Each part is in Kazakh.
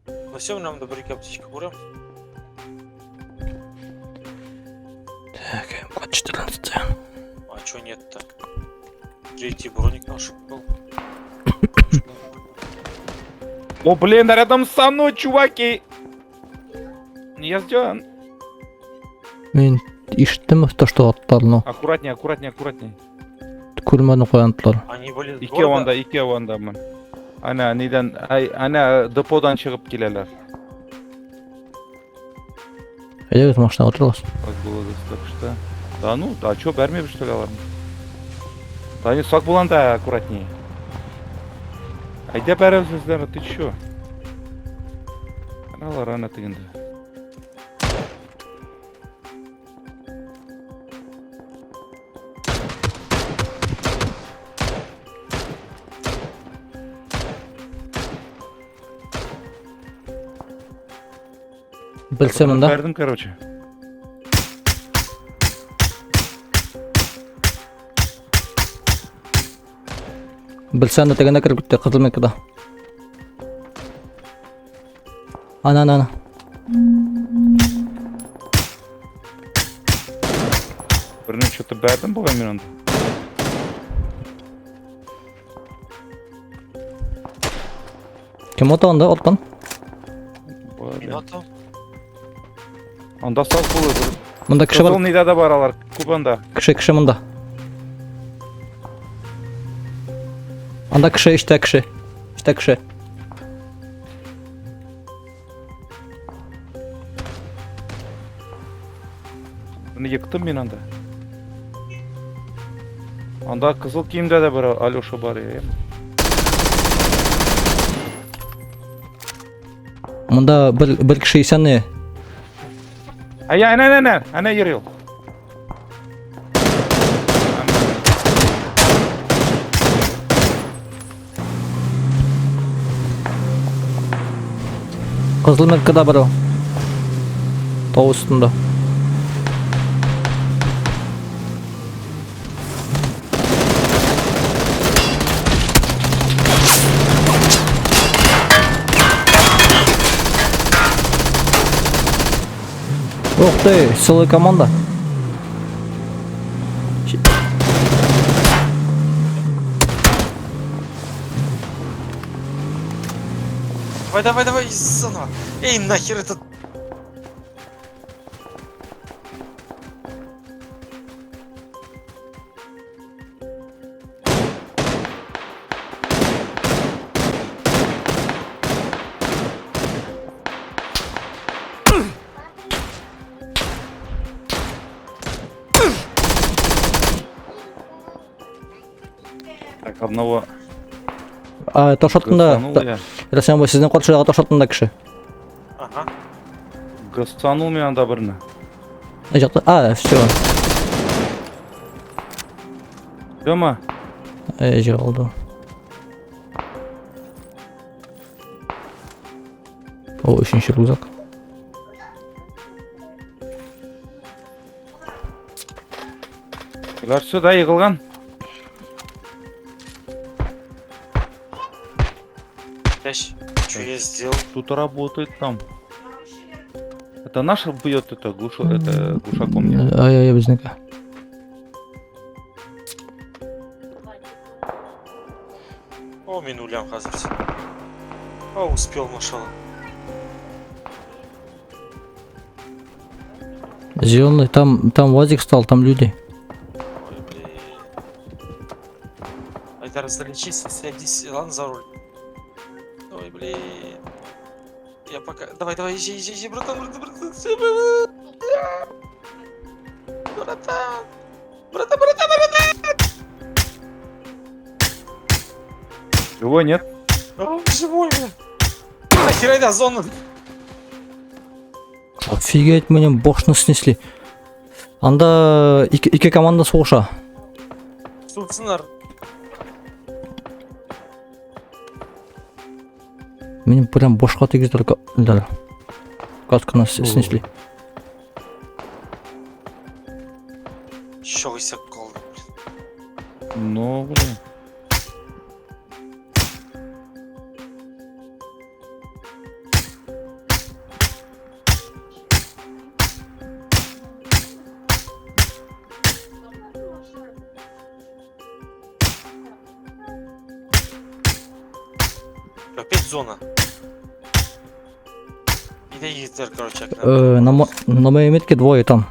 На всем нам до баррикад птичка кура. Так, М14. А чё нет-то? Третий броник наш был. О, блин, рядом со мной, чуваки! Я сделан. Мен иштім то, что аттарны. Аккуратнее, аккуратнее, аккуратнее. Күлмәне қоянтылар. Они были Ике ондамын. Ана, неден, ана деподан шығып келелер. Әйдәгез машина отырғыз. Так было достаточно. Да ну, а чё, бәрмеп что ли аларны? Да не, сак болан да аккуратнее. Айда бәрәбізіздер, ты чё? Аналар ана тегінде. Білсемін да. Бәрдім, короче. Білсәнді тегенде кіріп кетті, қызыл мекада. Ана. Бірінен что-то бәрдім болған мен онда. Кем отағында оттан? Минута. Анда сал болы бір. Мұнда кіші бар. Қызыл нидада бар алар, кубанда. Кіші мұнда. Анда кіші, іште кіші. Бұны ектім мен анда. Анда қызыл киімде де бір Алёша бар я. Мұнда бір кіші исәнне. Ана ерел. Қызыл мекада бар о. Тау үстінде. Ух ты, силовая команда. Давай, заново. Эй, нахер этот. Так, одного Ташатында. гыстанул я. Рәсән бай, сізден қаршыға ташатында кіші. Ага. Гыстанул мен анда біріні. Жақта, все. Дома. Жығылды. О, үшінші рюкзак. Олар сюда йығылған. Что я сделал? Тут работает там. Это наш бьет это глушаком нет? Ай, біздікі. О, мен өлем қазір. О, успел, машалла. Зеленый, там УАЗик стал, там люди. Ой, блин. Айдар, залечись, садись, ладно, за руль. Ой, блин. Я пока... Давай, езжай, братан. Братан. Его нет? О, живой, бля. Нахер, айда, зона. Офигеть, меня бошны снесли. Анда ике команда соғыша. Суцинар. Меня прям бошқа тегіздер. Касканы снесли. Чё высок қалды, блин. Ну, блин. зона. Іде їздер, короче, як На моей метке двое там.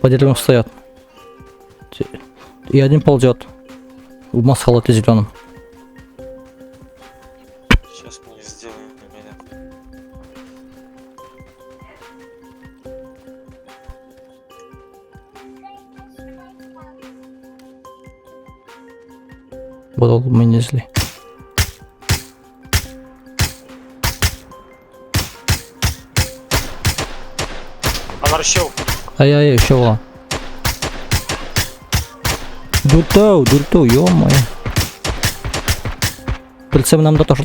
По деревьям стоят. И один ползет. В масхалате зеленом. Сейчас мы сделаем меня. Бодол мы не зли. Она расщел. Ай-яй-яй, еще была. Дуртау, ё-моё. Прицеп нам да тоже.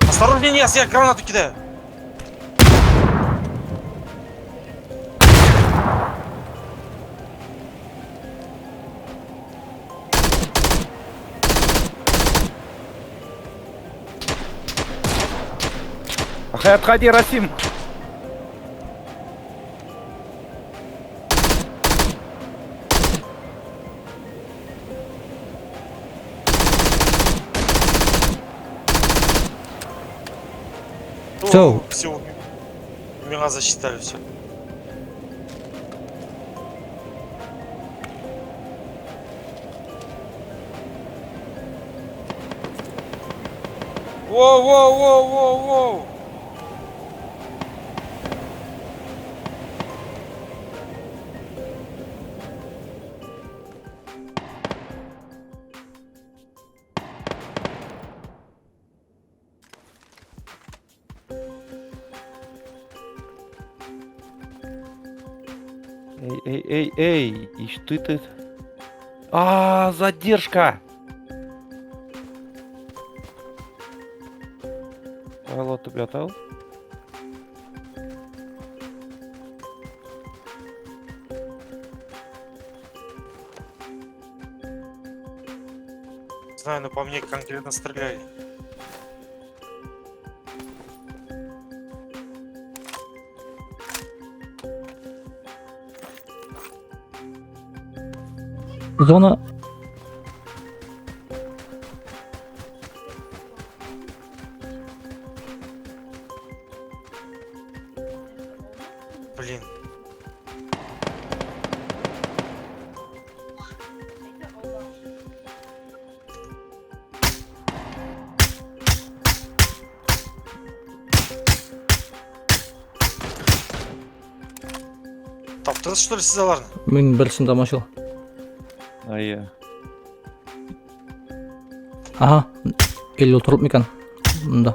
Осторожнее, нет, я гранату кидаю. Ахай, отходи, Расим. Всё. Все. Меня засчитали все. Воу. Эй, и что ты? Задержка! Алло, ты готов? Знаю, но по мне конкретно стреляли. Зона. Блин. Таптыңыз что ли сіздаларын? Мен бірісін дамашыл. Ай, Ага. Или отырып мекен. Да.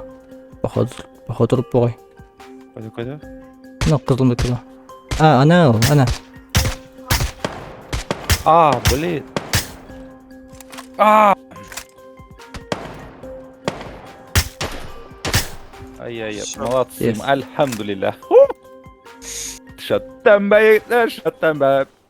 Походу тұрып боғай. қайда? Мына қызыл мекені. Ана. Блин. Ай-яй-яй, Всё. молодцы, Yes. альхамдулилlah. Шаттан бе, шаттан бе.